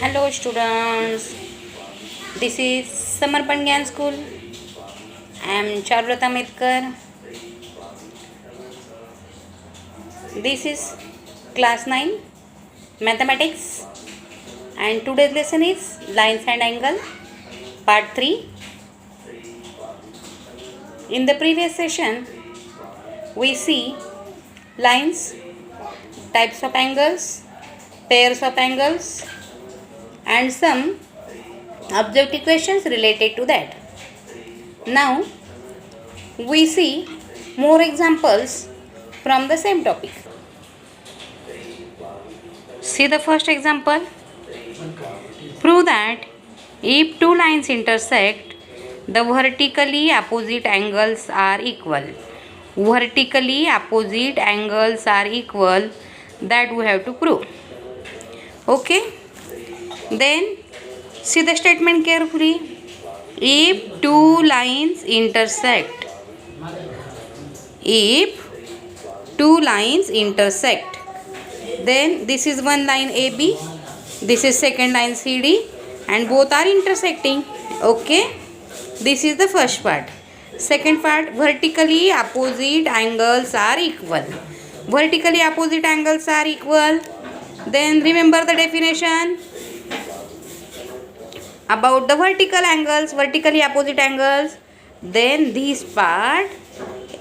Hello students, this is Samarpan Gyan School. I am Charulata Metkar. This is class 9 mathematics and today's lesson is lines and angle part 3. In the previous session we see lines, types of angles, pairs of angles and some objective questions related to that. Now we see more examples from the same topic. See the first example. Prove that if two lines intersect, the vertically opposite angles are equal. Vertically opposite angles are equal. That we have to prove. Okay. Then see the statement carefully. If two lines intersect, then this is one line AB, this is second line CD and both are intersecting. Okay, this is the first part. Second part, vertically opposite angles are equal. Vertically opposite angles are equal. Then remember the definition about the vertical angles, vertically opposite angles. Then this part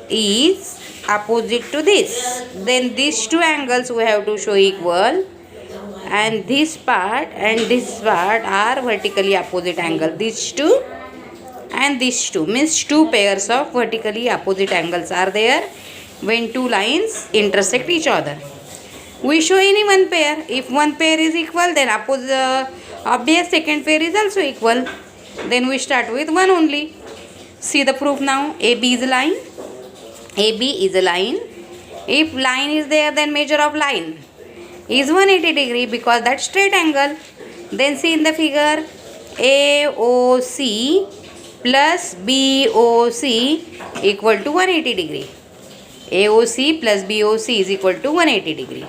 is opposite to this. Then these two angles we have to show equal, and this part and this part are vertically opposite angle. These two and these two means two pairs of vertically opposite angles are there when two lines intersect each other. We show any one pair. If one pair is equal, then obvious second pair is also equal. Then we start with one only. See the proof now. AB is a line. AB is a line. If line is there, then measure of line is 180 degree because that's straight angle. Then see in the figure, AOC plus BOC equal to 180 degree. AOC plus BOC is equal to 180 degree.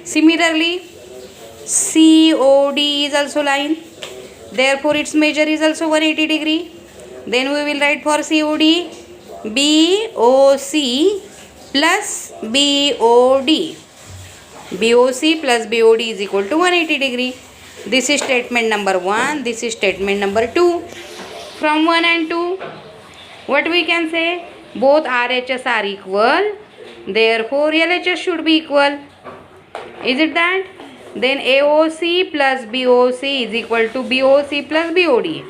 Similarly, COD is also line. Therefore, its measure is also 180 degree. Then we will write for COD BOC plus BOD. BOC plus BOD is equal to 180 degree. This is statement number 1. This is statement number 2. From 1 and 2, what we can say? Both RHS are equal. Therefore, LHS should be equal. Is it that? Then AOC plus BOC is equal to BOC plus BOD.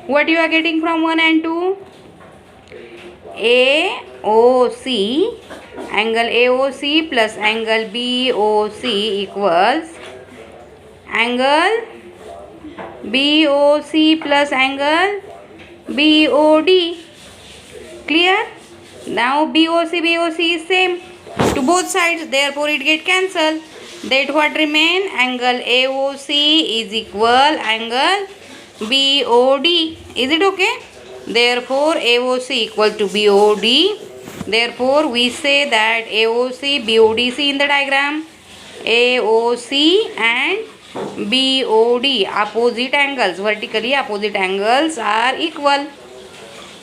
What you are getting from 1 and 2? AOC, angle AOC plus angle BOC equals angle BOC plus angle BOD. Clear? Now BOC is same to both sides, therefore it get cancelled. That what remain? Angle AOC is equal angle BOD. Is it okay? Therefore AOC equal to BOD. Therefore we say that AOC BOD, see in the diagram, AOC and BOD opposite angles, vertically opposite angles are equal.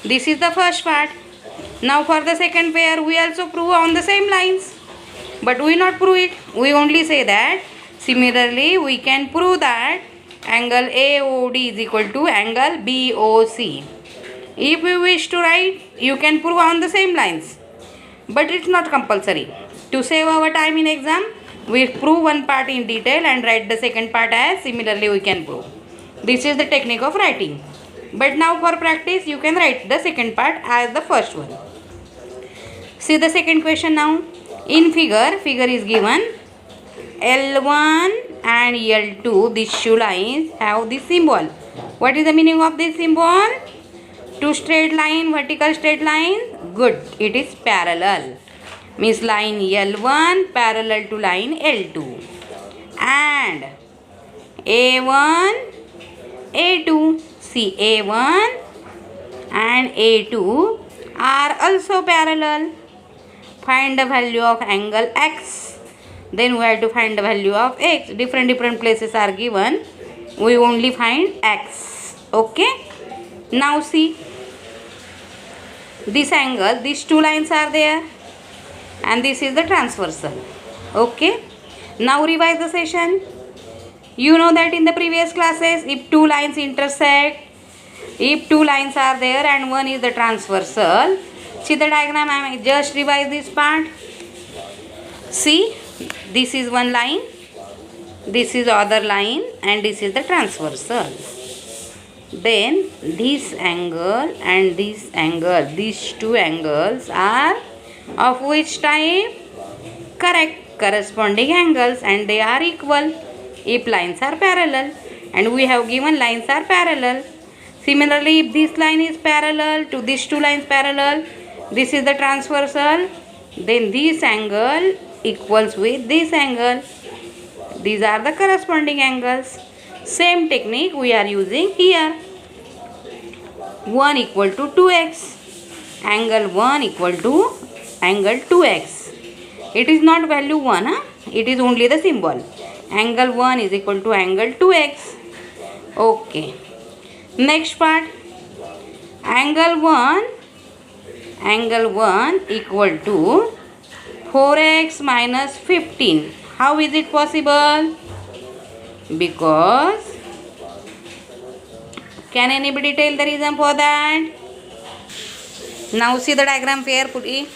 This is the first part. Now for the second pair we also prove on the same lines, but we not prove it. We only say that similarly we can prove that angle AOD is equal to angle BOC. If you wish to write, you can prove on the same lines, but it's not compulsory. To save our time in exam, we prove one part in detail and write the second part as similarly we can prove. This is the technique of writing. But now for practice, you can write the second part as the first one. See the second question now. In figure is given L1 and L2, these two lines have this symbol. What is the meaning of this symbol? Two straight line, vertical straight line. Good. It is parallel. Means line L1 parallel to line L2. And A1, A2. See, A1 and A2 are also parallel. Find the value of angle X. Then we have to find the value of X. Different places are given. we only find x. Okay. Now see this angle, these two lines are there and this is the transversal. Okay. Now revise the session. You know that in the previous classes, if two lines intersect, if two lines are there and one is the transversal, see the diagram, I am just revise this part. See, this is one line, this is other line and this is the transversal. Then this angle and this angle, these two angles are of which type? Correct, corresponding angles, and they are equal if lines are parallel, and we have given lines are parallel. Similarly, if this line is parallel to these two lines parallel, this is the transversal, then this angle equals with this angle. These are the corresponding angles. Same technique we are using here. 1 equal to 2x. Angle 1 equal to angle 2x. It is not value 1, it is only the symbol. Angle 1 is equal to angle 2x. Okay. Next part. Angle 1 equal to 4x minus 15. How is it possible? Because, can anybody tell the reason for that? Now see the diagram carefully.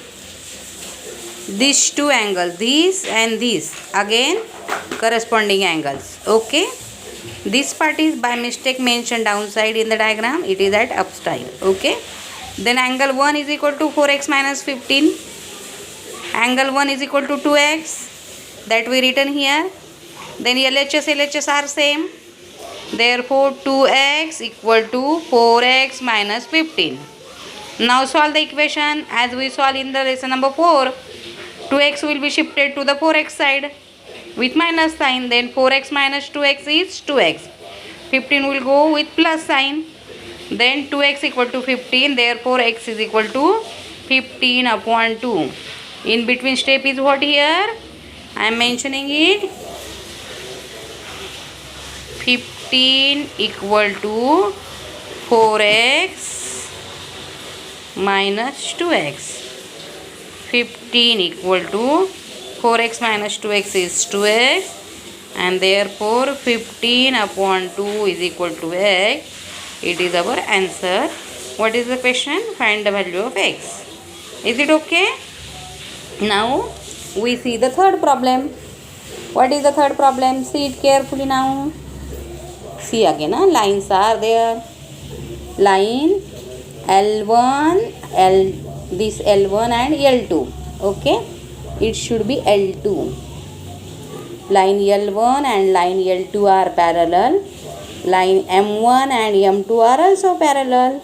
These two angles, this and this, again corresponding angles. Okay. This part is by mistake mentioned downside in the diagram. It is at upside. Okay. Then angle 1 is equal to 4x minus 15. Angle 1 is equal to 2x. That we written here. Then LHS are same. Therefore 2x equal to 4x minus 15. Now solve the equation as we solve in the lesson number 4. 2x will be shifted to the 4x side with minus sign. Then 4x minus 2x is 2x. 15 will go with plus sign. Then 2x equal to 15. Therefore x is equal to 15 upon 2. In between step is what here? I am mentioning it. 15 equal to 4x minus 2x. 15 equal to 4x minus 2x is 2x, and therefore 15 upon 2 is equal to x. It is our answer. What is the question? Find the value of x. Is it okay? Now we see the third problem. What is the third problem? See it carefully now. See again, lines are there. Line L1, this L1 and L2. Okay, it should be L2. Line L1 and line L2 are parallel. Line M1 and M2 are also parallel.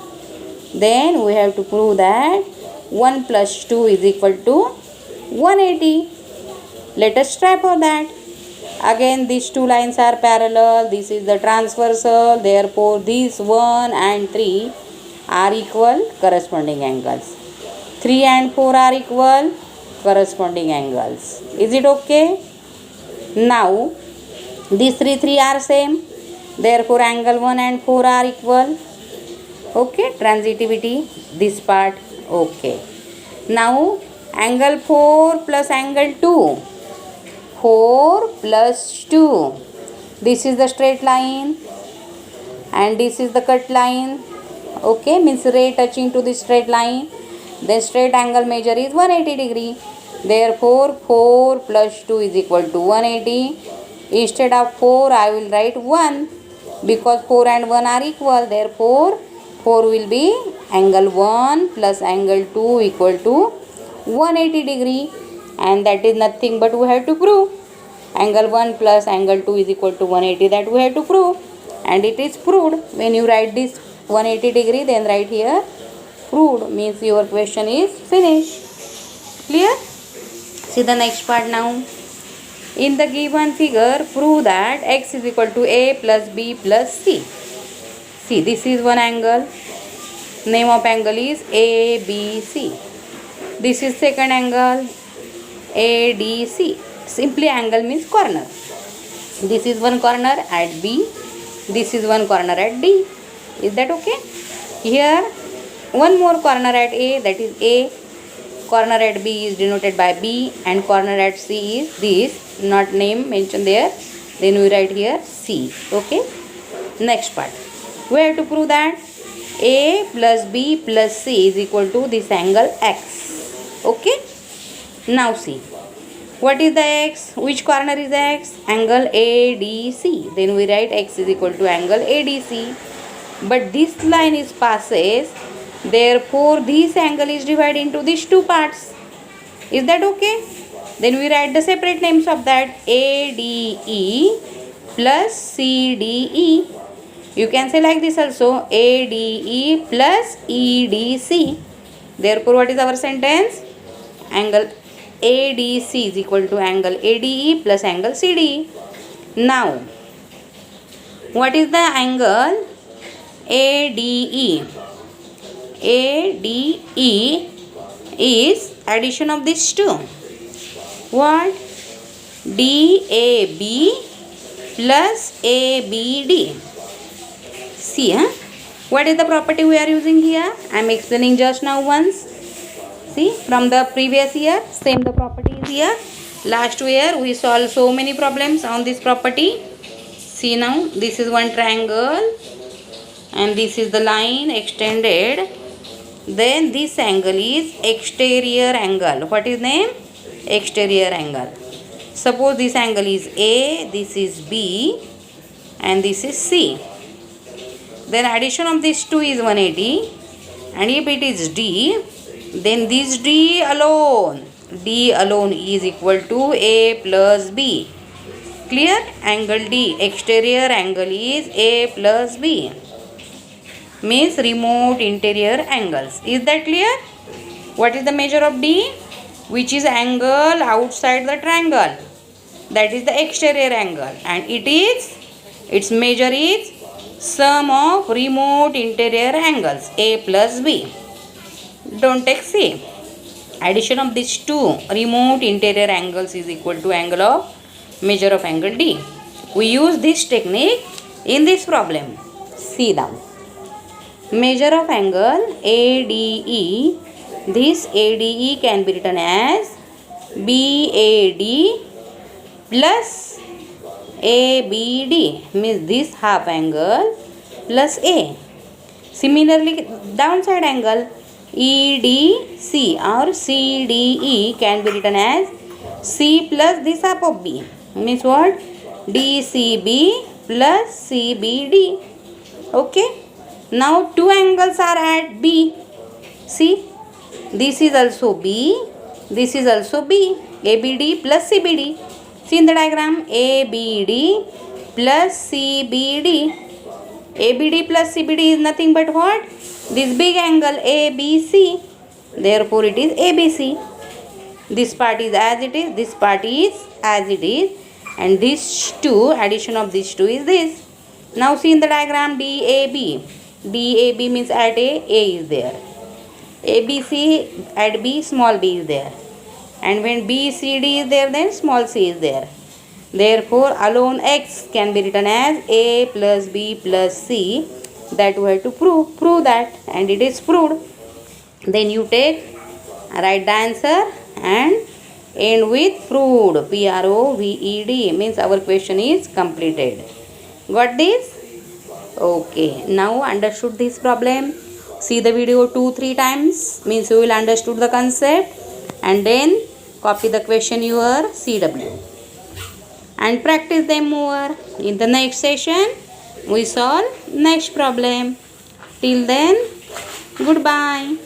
Then we have to prove that 1 plus 2 is equal to 180. Let us try for that. Again, these two lines are parallel. This is the transversal. Therefore, these 1 and 3 are equal corresponding angles. 3 and 4 are equal corresponding angles. Is it okay? Now, these 3 are same. Therefore, angle 1 and 4 are equal. Okay, transitivity, this part, okay. Now, angle 4 plus angle 2. 4 plus 2. This is the straight line and this is the cut line. Okay, means ray touching to the straight line. Then straight angle measure is 180 degree. Therefore, 4 plus 2 is equal to 180. Instead of 4, I will write 1 because 4 and 1 are equal. Therefore, 4 will be angle 1 plus angle 2 equal to 180 degree. And that is nothing but we have to prove. Angle 1 plus angle 2 is equal to 180. That we have to prove. And it is proved. When you write this 180 degree, then write here proved, means your question is finished. Clear? See the next part now. In the given figure, prove that x is equal to a plus b plus c. See, this is one angle. Name of angle is ABC. This is second angle, ADC. Simply angle means corner. This is one corner at B This is one corner at D. Is that okay? Here one more corner at A, that is A. Corner at B is denoted by B, and corner at C is this, not name mentioned there. Then we write here C. Okay. Next part. We have to prove that A plus B plus C is equal to this angle X. Okay. Now see. What is the X? Which corner is X? Angle ADC. Then we write X is equal to angle ADC. But this line is passes. Therefore, this angle is divided into these two parts. Is that okay? Then we write the separate names of that. ADE plus CDE. You can say like this also. ADE plus EDC. Therefore, what is our sentence? Angle ADC is equal to angle ADE plus angle CDE. Now, what is the angle ADE? ADE is addition of these two. What? DAB plus ABD. See, what is the property we are using here? I am explaining just now once. See, from the previous year, same the property is here. Last year we solved so many problems on this property. See now, this is one triangle and this is the line extended. Then this angle is exterior angle. What is name? Exterior angle. Suppose this angle is A, this is B and this is C. Then addition of these two is 180, and if it is D, then this D alone is equal to A plus B. Clear? Angle D, exterior angle is A plus B. Means remote interior angles. Is that clear? What is the measure of D? Which is angle outside the triangle. That is the exterior angle. And its measure is sum of remote interior angles, A plus B. Don't take C. Addition of these two remote interior angles is equal to angle of measure of angle D. We use this technique in this problem. See down. Measure of angle ADE. This ADE can be written as BAD plus ABD, means this half angle plus A. Similarly, downside angle EDC or CDE can be written as C plus this half of B, means what? DCB plus CBD. Okay. Now two angles are at B. See, this is also B, this is also B. ABD plus CBD. See in the diagram, ABD plus CBD. ABD plus CBD is nothing but what? This big angle ABC. Therefore, it is ABC. This part is as it is, this part is as it is, and these two, addition of these two is this. Now see in the diagram DAB. DAB means at A is there. ABC at B, small b is there. And when BCD is there, then small c is there. Therefore, alone X can be written as A plus B plus C. That we have to prove. Prove that, and it is proved. Then you write the answer and end with proved. PROVED means our question is completed. Got this? Okay. Now understood this problem. See the video 2-3 times, means you will understood the concept, and then copy the question your CW and practice them more. In the next session we solve next problem. Till then, goodbye.